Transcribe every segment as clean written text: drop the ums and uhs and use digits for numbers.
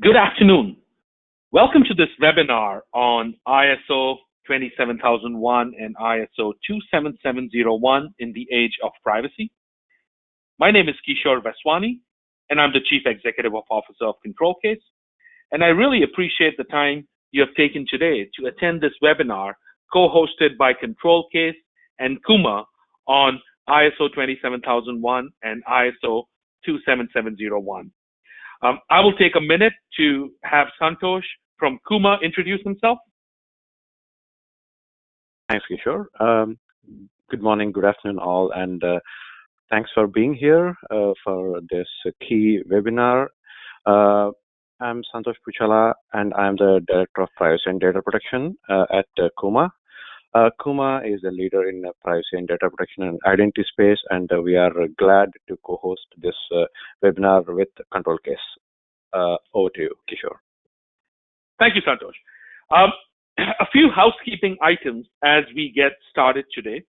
Good afternoon. Welcome to this webinar on ISO 27001 and ISO 27701 in the age of privacy. My name is Kishore Vaswani, and I'm the Chief Executive Officer of ControlCase. And I really appreciate the time you have taken today to attend this webinar co-hosted by ControlCase and KUMA on ISO 27001 and ISO 27701. I will take a minute to have Santosh from KUMA introduce himself. Thanks, Kishore. Good morning, good afternoon, all, and thanks for being here for this key webinar. I'm Santosh Puchala, and I'm the Director of Privacy and Data Protection at KUMA. KUMA is a leader in privacy and data protection and identity space, and we are glad to co-host this webinar with ControlCase. Over to you, Kishore. Thank you, Santosh. A few housekeeping items as we get started today.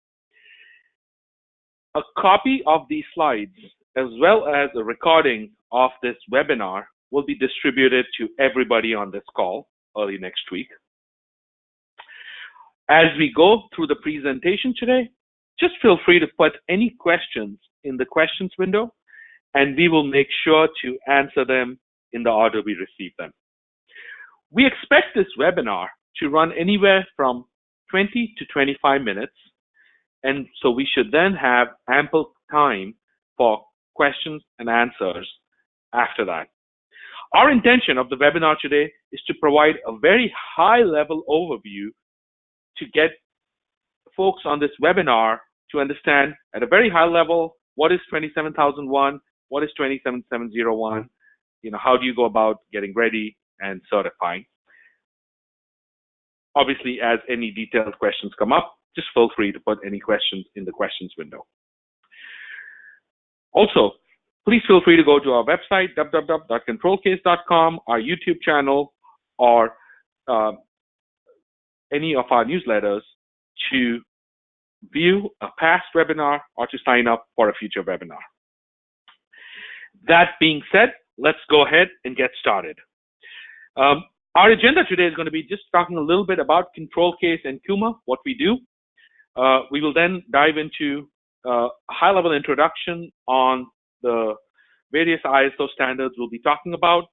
A copy of these slides, as well as a recording of this webinar, will be distributed to everybody on this call early next week. As we go through the presentation today, just feel free to put any questions in the questions window, and we will make sure to answer them in the order we receive them. We expect this webinar to run anywhere from 20 to 25 minutes, and so we should then have ample time for questions and answers after that. Our intention of the webinar today is to provide a very high-level overview to get folks on this webinar to understand at a very high level what is 27001, what is 27701, how do you go about getting ready and certifying. Obviously, as any detailed questions come up, just feel free to put any questions in the questions window. Also, please feel free to go to our website, www.controlcase.com, our YouTube channel, or any of our newsletters to view a past webinar or to sign up for a future webinar. That being said, let's go ahead and get started. Our agenda today is going to be just talking a little bit about ControlCase and KUMA, what we do. We will then dive into a high-level introduction on the various ISO standards we'll be talking about.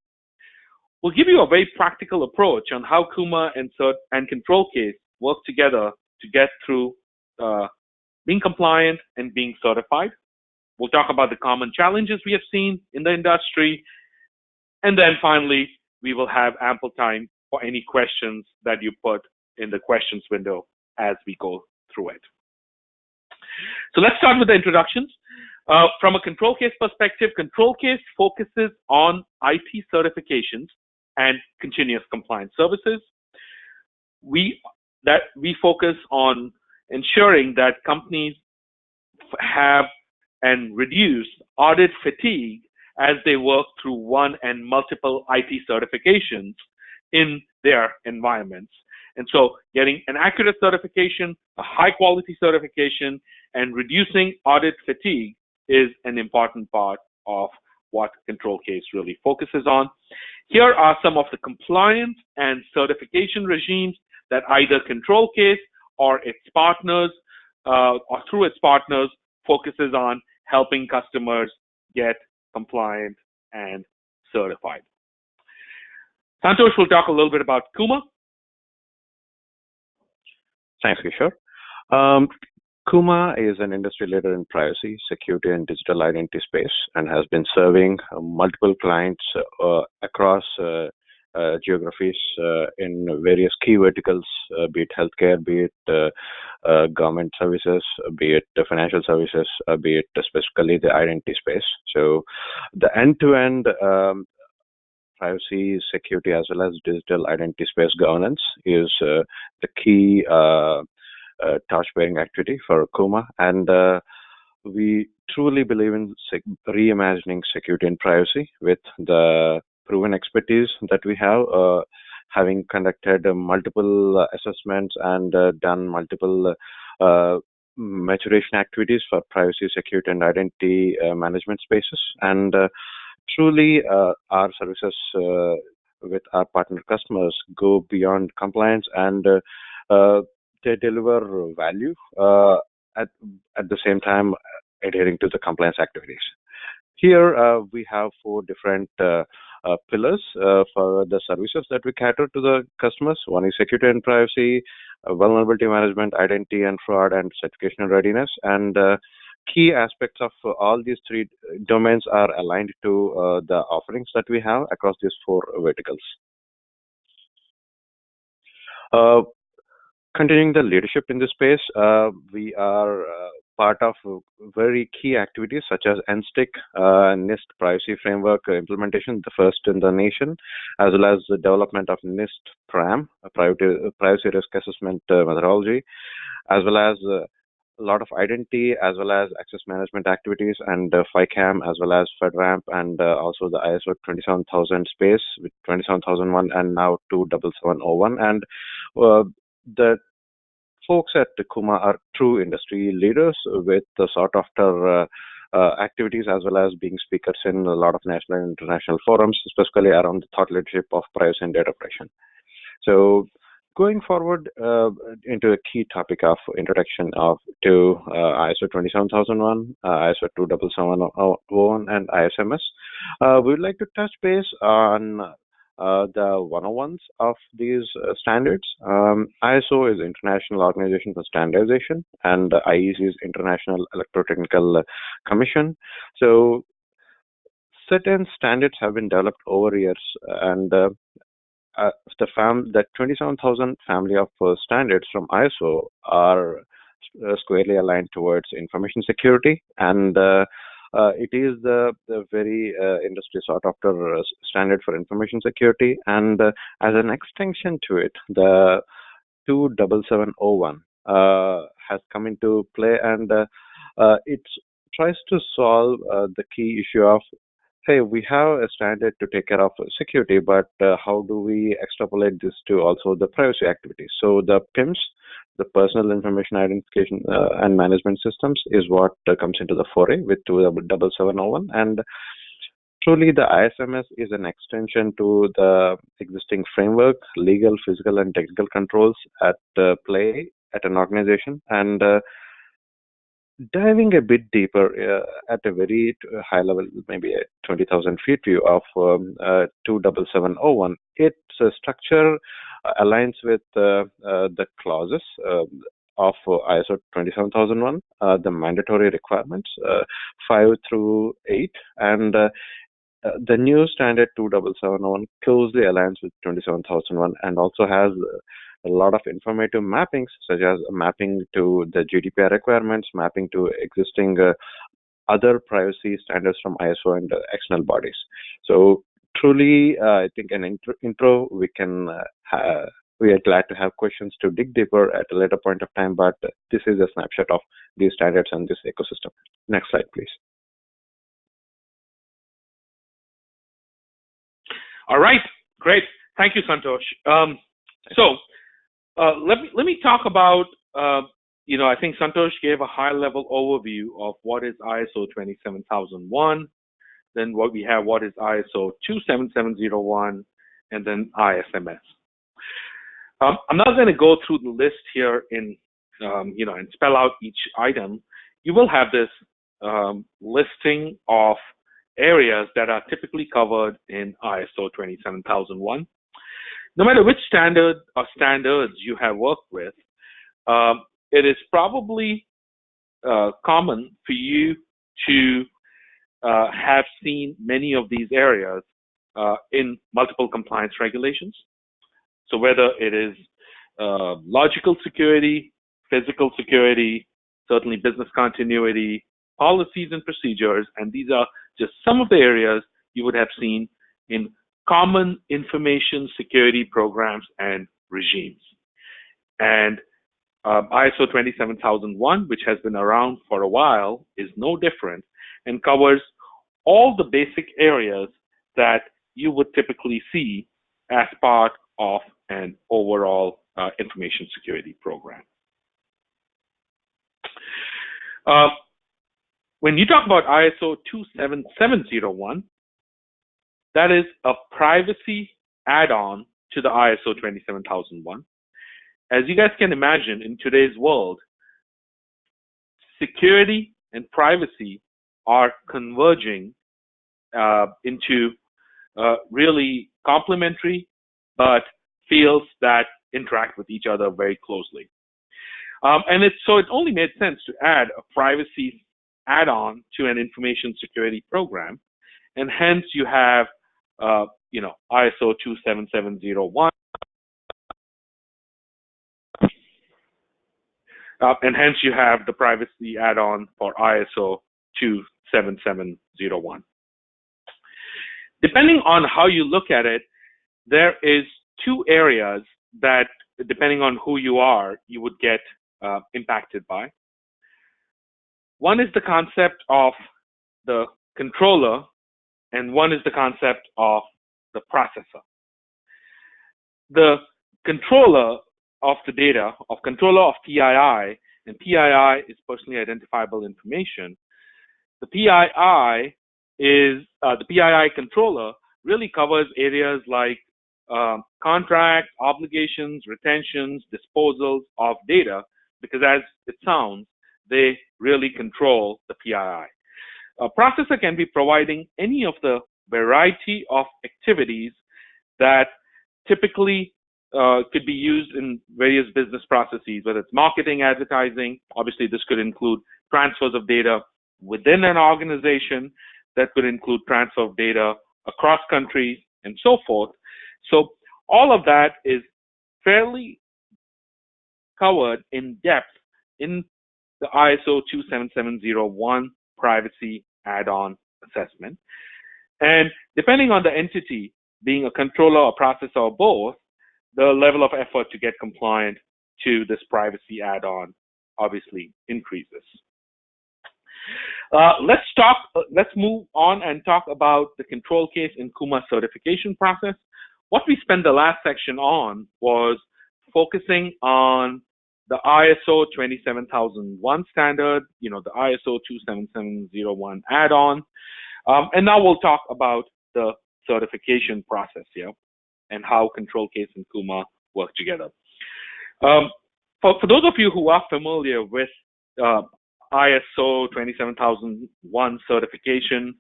We'll give you a very practical approach on how KUMA and ControlCase work together to get through being compliant and being certified. We'll talk about the common challenges we have seen in the industry. And then finally, we will have ample time for any questions that you put in the questions window as we go through it. So let's start with the introductions. From a ControlCase perspective, ControlCase focuses on IT certifications and continuous compliance services. We focus on ensuring that companies have and reduce audit fatigue as they work through one and multiple IT certifications in their environments. And so getting an accurate certification, a high quality certification, and reducing audit fatigue is an important part of what ControlCase really focuses on. Here are some of the compliance and certification regimes that either ControlCase or its partners, or through its partners, focuses on helping customers get compliant and certified. Santosh will talk a little bit about KUMA. Thanks, Kishore. KUMA is an industry leader in privacy, security, and digital identity space, and has been serving multiple clients across geographies in various key verticals, be it healthcare, be it government services, be it financial services, be it specifically the identity space. So the end-to-end privacy, security, as well as digital identity space governance is the key torch-bearing activity for KUMA, and we truly believe in reimagining security and privacy with the proven expertise that we have, having conducted multiple assessments and done multiple maturation activities for privacy, security, and identity management spaces. And truly, our services with our partner customers go beyond compliance, and they deliver value at the same time adhering to the compliance activities. Here we have four different pillars for the services that we cater to the customers. One is security and privacy, vulnerability management, identity and fraud, and certification and readiness. And key aspects of all these three domains are aligned to the offerings that we have across these four verticals. Continuing the leadership in this space, we are part of very key activities such as NSTIC, NIST Privacy Framework implementation, the first in the nation, as well as the development of NIST PRAM, a Privacy Risk Assessment methodology, as well as a lot of identity, as well as access management activities, and FICAM, as well as FedRAMP, and also the ISO 27000 space with 27001 and now 27701. And the folks at KUMA are true industry leaders with sought after activities, as well as being speakers in a lot of national and international forums, especially around the thought leadership of privacy and data protection. So going forward into a key topic of introduction to ISO 27001, ISO 27701, and ISMS, we would like to touch base on the 101s of these standards. ISO is International Organization for Standardization, and IEC is International Electrotechnical Commission. So certain standards have been developed over years, and the 27,000 family of standards from ISO are squarely aligned towards information security, and it is the very industry sought after standard for information security. And as an extension to it, the 27701 has come into play, and it tries to solve the key issue of, hey, we have a standard to take care of security, but how do we extrapolate this to also the privacy activities? So the PIMS, the Personal Information Identification and Management Systems, is what comes into the foray with 27701. And truly, the ISMS is an extension to the existing framework, legal, physical, and technical controls at play at an organization. And diving a bit deeper at a very high level, maybe a 20,000 feet view of 27701, its structure aligns with the clauses of ISO 27001, the mandatory requirements 5 through 8, and the new standard 27701 closely aligns with 27001 and also has a lot of informative mappings, such as mapping to the GDPR requirements, mapping to existing other privacy standards from ISO and external bodies. So truly, I think an intro we can we are glad to have questions to dig deeper at a later point of time, but this is a snapshot of these standards and this ecosystem. Next slide, please. All right, great. Thank you, Santosh. Let me talk about, I think Santosh gave a high-level overview of what is ISO 27001, then what is ISO 27701, and then ISMS. I'm not going to go through the list here and spell out each item. You will have this listing of areas that are typically covered in ISO 27001. No matter which standard or standards you have worked with, it is probably common for you to have seen many of these areas in multiple compliance regulations. So whether it is logical security, physical security, certainly business continuity, policies and procedures, and these are just some of the areas you would have seen in common information security programs and regimes. And ISO 27001, which has been around for a while, is no different and covers all the basic areas that you would typically see as part of an overall information security program. When you talk about ISO 27701, that is a privacy add-on to the ISO 27001. As you guys can imagine, in today's world, security and privacy are converging into really complementary but fields that interact with each other very closely. So it only made sense to add a privacy add-on to an information security program, and hence you have ISO 27701, and hence you have the privacy add-on for ISO 27701. Depending on how you look at it, there is two areas that, depending on who you are, you would get impacted by. One is the concept of the controller, and one is the concept of the processor. The controller of the data, controller of PII, and PII is personally identifiable information. The PII is the PII controller really covers areas like contracts, obligations, retentions, disposals of data, because as it sounds, they really control the PII. A processor can be providing any of the variety of activities that typically could be used in various business processes, whether it's marketing, advertising. Obviously, this could include transfers of data within an organization, that could include transfer of data across countries, and so forth. So all of that is fairly covered in depth in the ISO 27701 privacy add-on assessment. And depending on the entity, being a controller, a processor, or both, the level of effort to get compliant to this privacy add-on obviously increases. Let's move on and talk about the ControlCase and KUMA certification process. What we spent the last section on was focusing on the ISO 27001 standard, the ISO 27701 add-on, and now we'll talk about the certification process here and how ControlCase and KUMA work together. For those of you who are familiar with ISO 27001 certification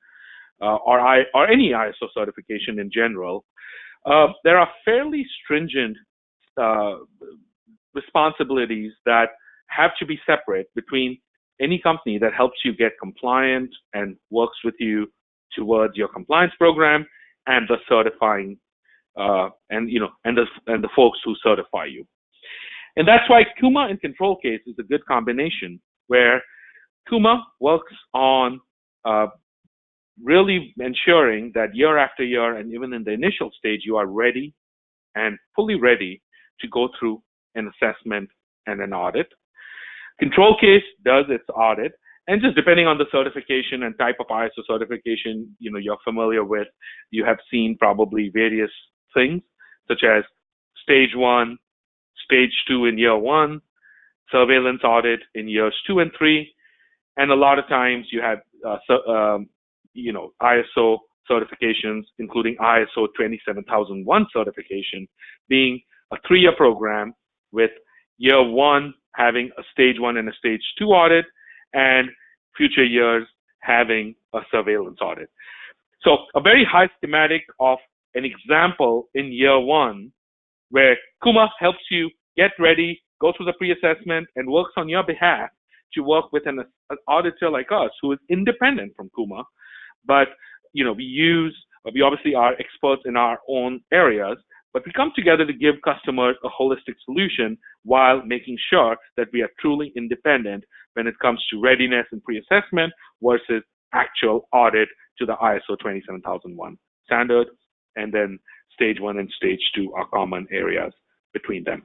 or any ISO certification in general, there are fairly stringent responsibilities that have to be separate between any company that helps you get compliant and works with you towards your compliance program and the certifying and the folks who certify you. And that's why KUMA and ControlCase is a good combination, where KUMA works on really ensuring that year after year, and even in the initial stage, you are ready and fully ready to go through an assessment and an audit. ControlCase does its audit, and just depending on the certification and type of ISO certification you're familiar with, you have seen probably various things such as stage 1, stage 2 in year 1, surveillance audit in years 2 and 3, and a lot of times you have ISO certifications, including ISO 27001 certification, being a 3-year program with year 1 having a stage 1 and a stage 2 audit, and future years having a surveillance audit. So a very high schematic of an example in year 1, where KUMA helps you get ready, go through the pre-assessment, and works on your behalf to work with an auditor like us who is independent from KUMA. But we obviously are experts in our own areas, but we come together to give customers a holistic solution while making sure that we are truly independent when it comes to readiness and pre-assessment versus actual audit to the ISO 27001 standard, and then stage 1 and stage 2 are common areas between them.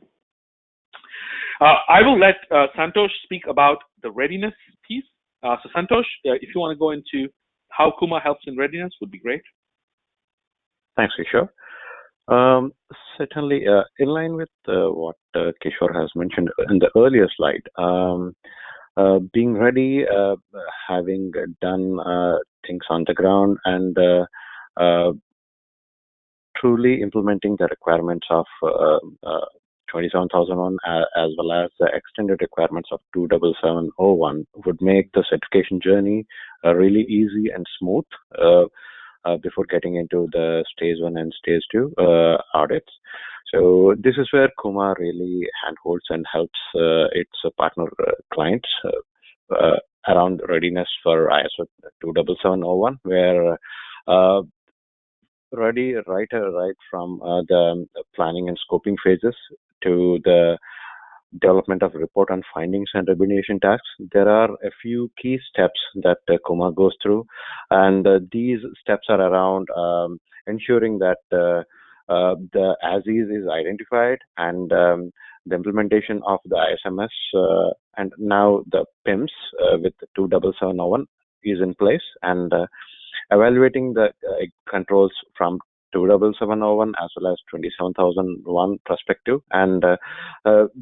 I will let Santosh speak about the readiness piece. So Santosh, if you want to go into how KUMA helps in readiness, would be great. Thanks, Kishore. Certainly, in line with what Kishore has mentioned in the earlier slide, being ready, having done things on the ground, and truly implementing the requirements of 27001 as well as the extended requirements of 27701 would make the certification journey really easy and smooth before getting into the stage 1 and stage 2 audits. So this is where KUMA really handholds and helps its partner clients around readiness for ISO 27701, where ready right from the planning and scoping phases to the development of report on findings and remediation tasks. There are a few key steps that KUMA goes through, and these steps are around ensuring that the as-is is identified, and the implementation of the ISMS and now the PIMS with 27701 is in place, and evaluating the controls from 27701 as well as 27001 perspective, and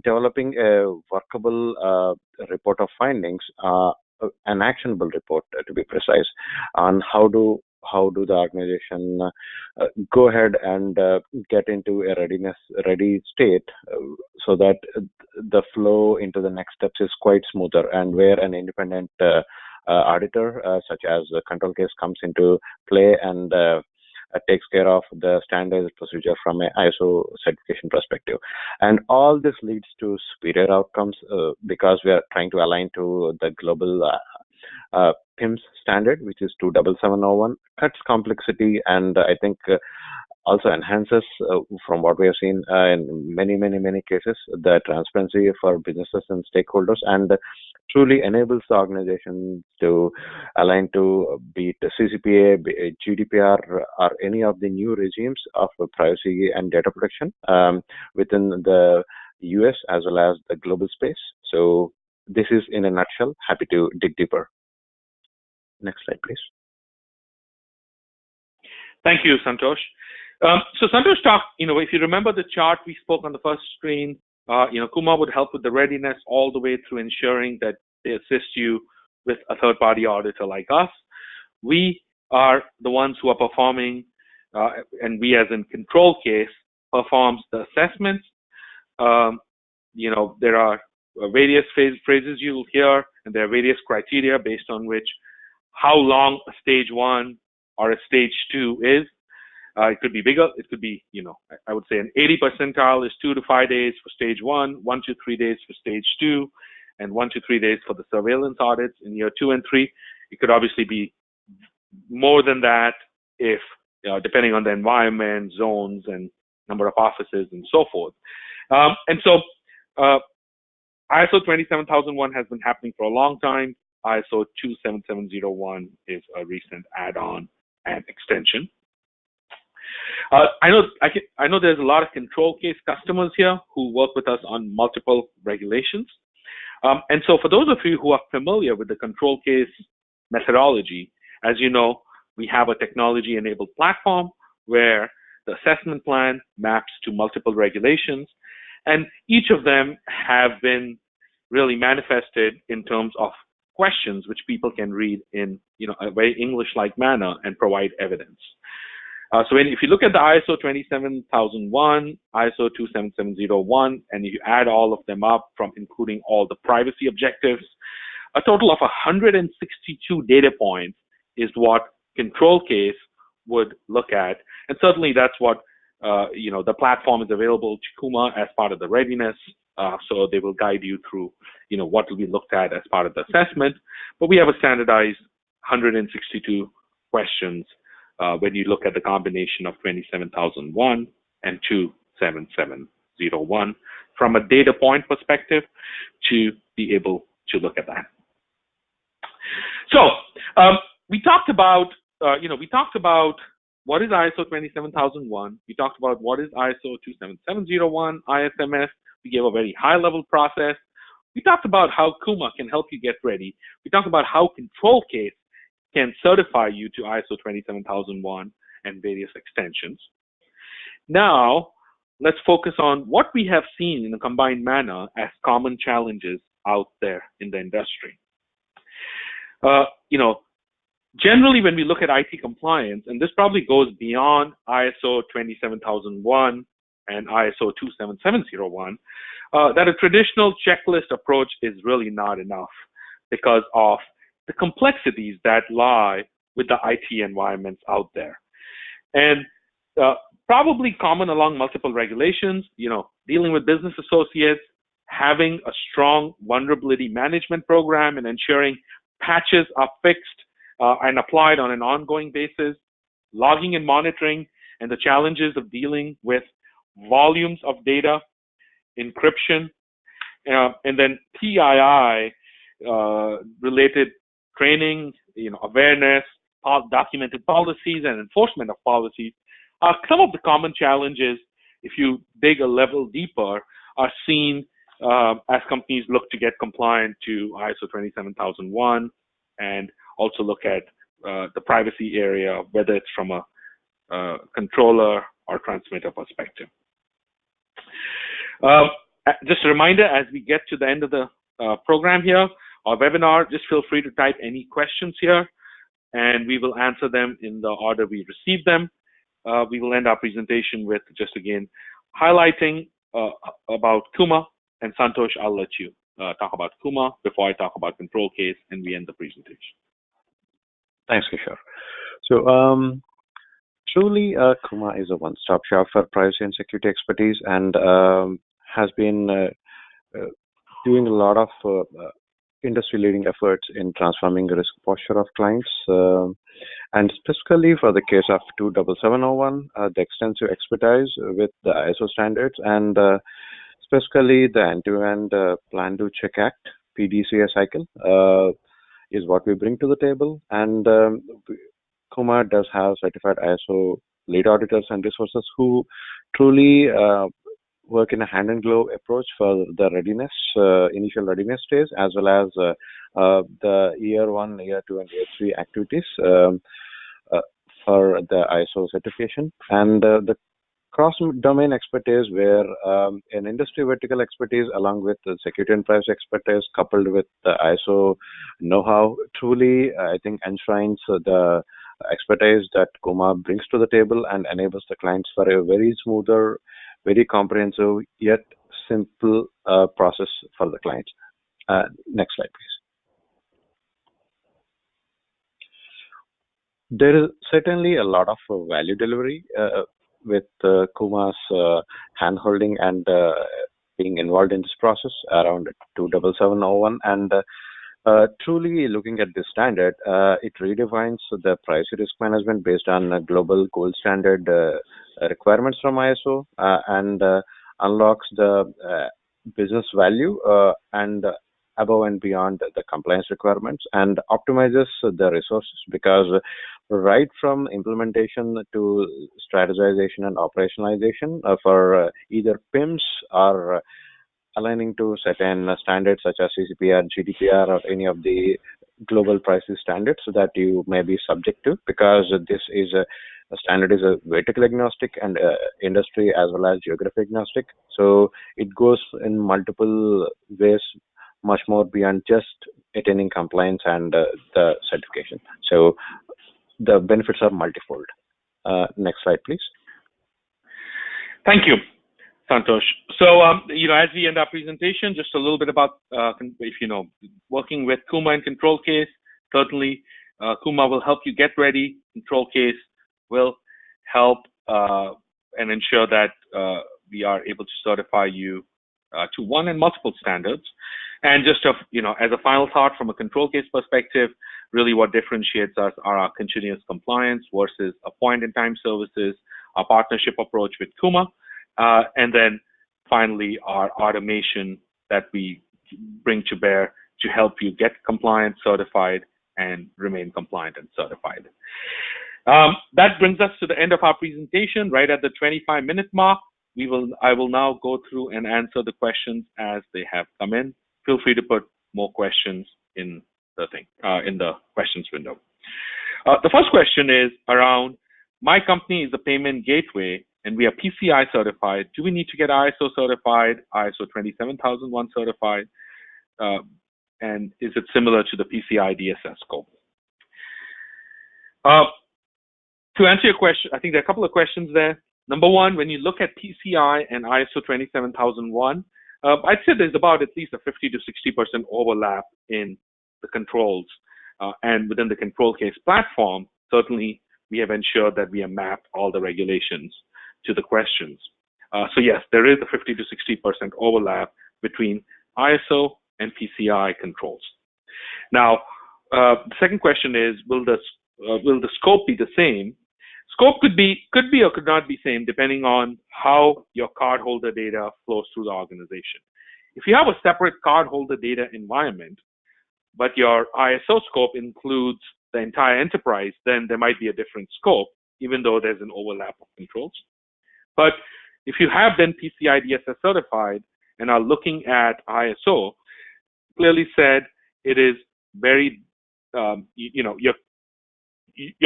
developing a workable report of findings, an actionable report to be precise, on how do the organization go ahead and get into a ready state, so that the flow into the next steps is quite smoother, and where an independent auditor such as ControlCase comes into play and takes care of the standardized procedure from an ISO certification perspective. And all this leads to superior outcomes because we are trying to align to the global PIMS standard, which is 27701, cuts complexity, and I think also enhances, from what we have seen in many cases, the transparency for businesses and stakeholders, and truly enables the organization to align to be it CCPA, be it GDPR, or any of the new regimes of privacy and data protection within the US as well as the global space. So this is in a nutshell. Happy to dig deeper. Next slide, please. Thank you, Santosh. So Santosh talked, if you remember the chart we spoke on the first screen, KUMA would help with the readiness all the way through ensuring that they assist you with a third-party auditor like us. We are the ones who are performing, and we as in ControlCase performs the assessments. There are various phrases you'll hear, and there are various criteria based on which how long a stage 1 or a stage 2 is. It could be bigger. It could be, I would say an 80 percentile is 2 to 5 days for stage 1, 1 to 3 days for stage 2, and 1 to 3 days for the surveillance audits in year 2 and 3. It could obviously be more than that if, depending on the environment, zones, and number of offices, and so forth. And so ISO 27001 has been happening for a long time. ISO 27701 is a recent add-on and extension. I know there's a lot of ControlCase customers here who work with us on multiple regulations. And so for those of you who are familiar with the ControlCase methodology, as you know, we have a technology-enabled platform where the assessment plan maps to multiple regulations, and each of them have been really manifested in terms of questions which people can read in a very English-like manner and provide evidence. So if you look at the ISO 27001, ISO 27701, and you add all of them up, from including all the privacy objectives, a total of 162 data points is what ControlCase would look at. And certainly that's what, the platform is available to KUMA as part of the readiness. So they will guide you through, what will be looked at as part of the assessment. But we have a standardized 162 questions when you look at the combination of 27001 and 27701 from a data point perspective to be able to look at that. So we talked about, what is ISO 27001. We talked about what is ISO 27701, ISMS. We gave a very high-level process. We talked about how KUMA can help you get ready. We talked about how ControlCase can certify you to ISO 27001 and various extensions. Now, let's focus on what we have seen in a combined manner as common challenges out there in the industry. Generally, when we look at IT compliance, and this probably goes beyond ISO 27001 and ISO 27701, that a traditional checklist approach is really not enough because of the complexities that lie with the IT environments out there. And probably common along multiple regulations, dealing with business associates, having a strong vulnerability management program and ensuring patches are fixed and applied on an ongoing basis, logging and monitoring, and the challenges of dealing with volumes of data, encryption, and then PII related training, awareness, documented policies, and enforcement of policies are some of the common challenges. If you dig a level deeper, are seen as companies look to get compliant to ISO 27001 and also look at the privacy area, whether it's from a controller or transmitter perspective. Just a reminder, as we get to the end of the program here, our webinar, just feel free to type any questions here, and we will answer them in the order we receive them. We will end our presentation with just again highlighting about KUMA, and Santosh, I'll let you talk about KUMA before I talk about ControlCase, and we end the presentation. Thanks, Kishore. So truly, KUMA is a one-stop shop for privacy and security expertise, and has been doing a lot of industry-leading efforts in transforming the risk posture of clients. And specifically for the case of 27701, the extensive expertise with the ISO standards, and specifically the end-to-end Plan, Do, Check, Act PDCA cycle is what we bring to the table. And KUMA does have certified ISO lead auditors and resources who truly work in a hand-in-glove approach for the readiness, initial readiness stage, as well as the year 1, year 2, and year 3 activities for the ISO certification. And the cross-domain expertise, where an industry vertical expertise along with the security and privacy expertise coupled with the ISO know-how, truly, I think, enshrines the expertise that KUMA brings to the table and enables the clients for a very smoother, very comprehensive, yet simple process for the clients. Next slide, please. There is certainly a lot of value delivery with KUMA's hand-holding and being involved in this process around 27701. And truly looking at this standard, it redefines the privacy risk management based on global gold standard requirements from ISO and unlocks the business value and above and beyond the compliance requirements, and optimizes the resources, because right from implementation to strategization and operationalization for either PIMS or aligning to certain standards such as CCPR, GDPR, or any of the global privacy standards that you may be subject to, because this is a standard is a vertical agnostic and industry as well as geographic agnostic. So it goes in multiple ways, much more beyond just attaining compliance and the certification. So the benefits are multifold. Next slide, please. Thank you, Santosh. So, as we end our presentation, just a little bit about, working with KUMA and ControlCase. Certainly, KUMA will help you get ready. ControlCase will help and ensure that we are able to certify you to one and multiple standards. And just, as a final thought from a ControlCase perspective, really what differentiates us are our continuous compliance versus a point-in-time services, our partnership approach with KUMA, and then finally our automation that we bring to bear to help you get compliant, certified, and remain compliant and certified. That brings us to the end of our presentation, right at the 25-minute mark. I will now go through and answer the questions as they have come in. Feel free to put more questions in the questions window. The first question is around, my company is a payment gateway and we are PCI certified. Do we need to get ISO certified, ISO 27001 certified? And is it similar to the PCI DSS scope? To answer your question, I think there are a couple of questions there. Number one, when you look at PCI and ISO 27001, I'd say there's about at least a 50 to 60% overlap in the controls. And within the control case platform, certainly we have ensured that we have mapped all the regulations to the questions. So yes, there is a 50 to 60% overlap between ISO and PCI controls. Now, the second question is, will the scope be the same? Scope could be or could not be same depending on how your cardholder data flows through the organization. If you have a separate cardholder data environment, but your ISO scope includes the entire enterprise, then there might be a different scope, even though there's an overlap of controls. But if you have then PCI DSS certified and are looking at ISO, clearly said it is very, you're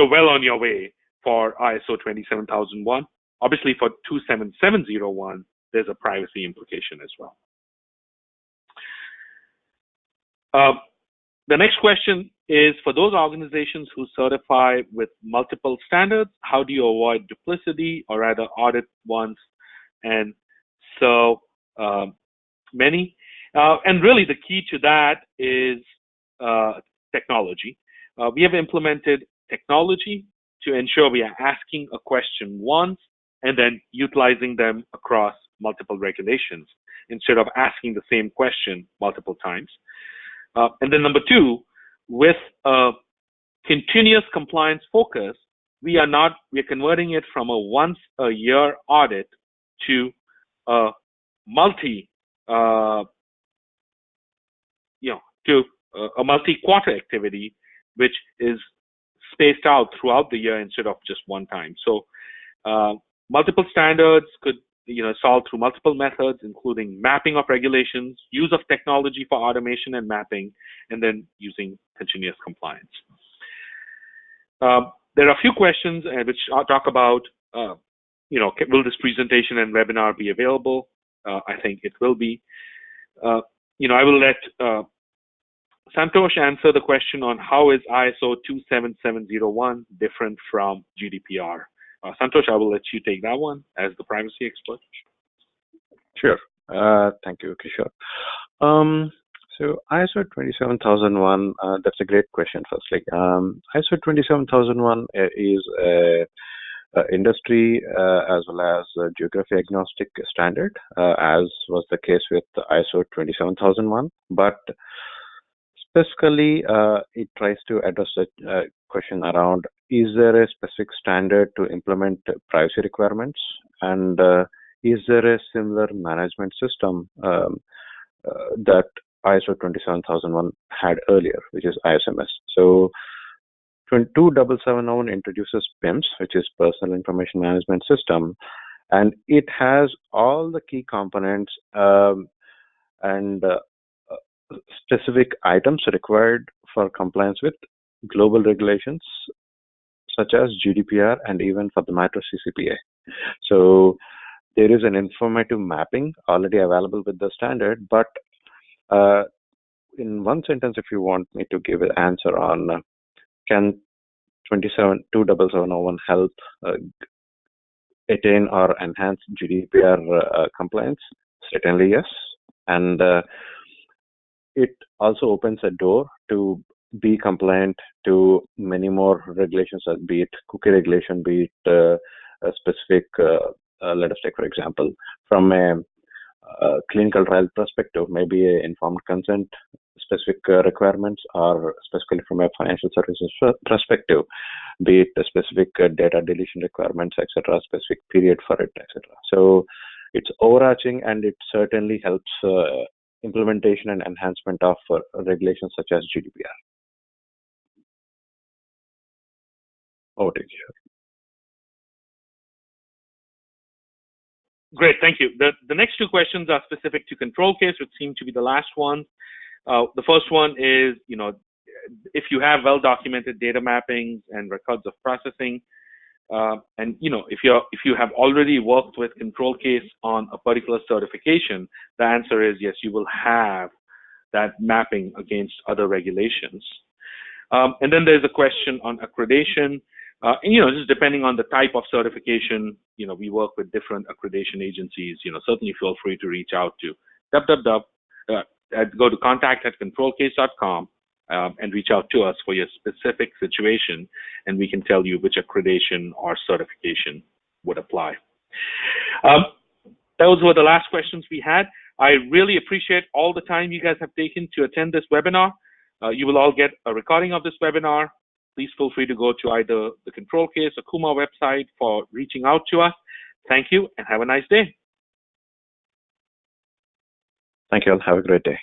well on your way for ISO 27001. Obviously, for 27701, there's a privacy implication as well. The next question is, for those organizations who certify with multiple standards, how do you avoid duplicity or rather audit once and so many? And really the key to that is technology. We have implemented technology to ensure we are asking a question once and then utilizing them across multiple regulations instead of asking the same question multiple times. And then number two, with a continuous compliance focus, we are converting it from a once a year audit to a multi-quarter activity, which is spaced out throughout the year instead of just one time. So multiple standards could solved through multiple methods, including mapping of regulations, use of technology for automation and mapping, and then using continuous compliance. There are a few questions which I'll talk about, will this presentation and webinar be available? I think it will be. I will let Santosh answer the question on how is ISO 27701 different from GDPR. Santosh, I will let you take that one as the privacy expert. Sure. Thank you, Kishore. So ISO 27001, that's a great question, firstly. ISO 27001 is a industry as well as a geography agnostic standard, as was the case with ISO 27001. But specifically, it tries to address a question around, is there a specific standard to implement privacy requirements? And is there a similar management system that ISO 27001 had earlier, which is ISMS? So 27701 introduces PIMS, which is Personal Information Management System, and it has all the key components and specific items required for compliance with global regulations such as GDPR and even for the matter CCPA. So there is an informative mapping already available with the standard, but in one sentence, if you want me to give an answer on can 27701 help attain or enhance GDPR compliance? Certainly yes. And it also opens a door to be compliant to many more regulations, be it cookie regulation, be it a specific, let us take for example, from a clinical trial perspective, maybe a informed consent specific requirements, or specifically from a financial services perspective, be it a specific data deletion requirements, etc., specific period for it, etc. So it's overarching, and it certainly helps implementation and enhancement of regulations such as GDPR. Over to you. Great, thank you. The next two questions are specific to ControlCase, which seem to be the last one. The first one is, if you have well-documented data mappings and records of processing, and if you have already worked with ControlCase on a particular certification, the answer is yes, you will have that mapping against other regulations. And then there's a question on accreditation. And, just depending on the type of certification, we work with different accreditation agencies. Certainly feel free to reach out to go to contact@controlcase.com and reach out to us for your specific situation, and we can tell you which accreditation or certification would apply. Those were the last questions we had. I really appreciate all the time you guys have taken to attend this webinar. You will all get a recording of this webinar. Please feel free to go to either the ControlCase or KUMA website for reaching out to us. Thank you and have a nice day. Thank you all. Have a great day.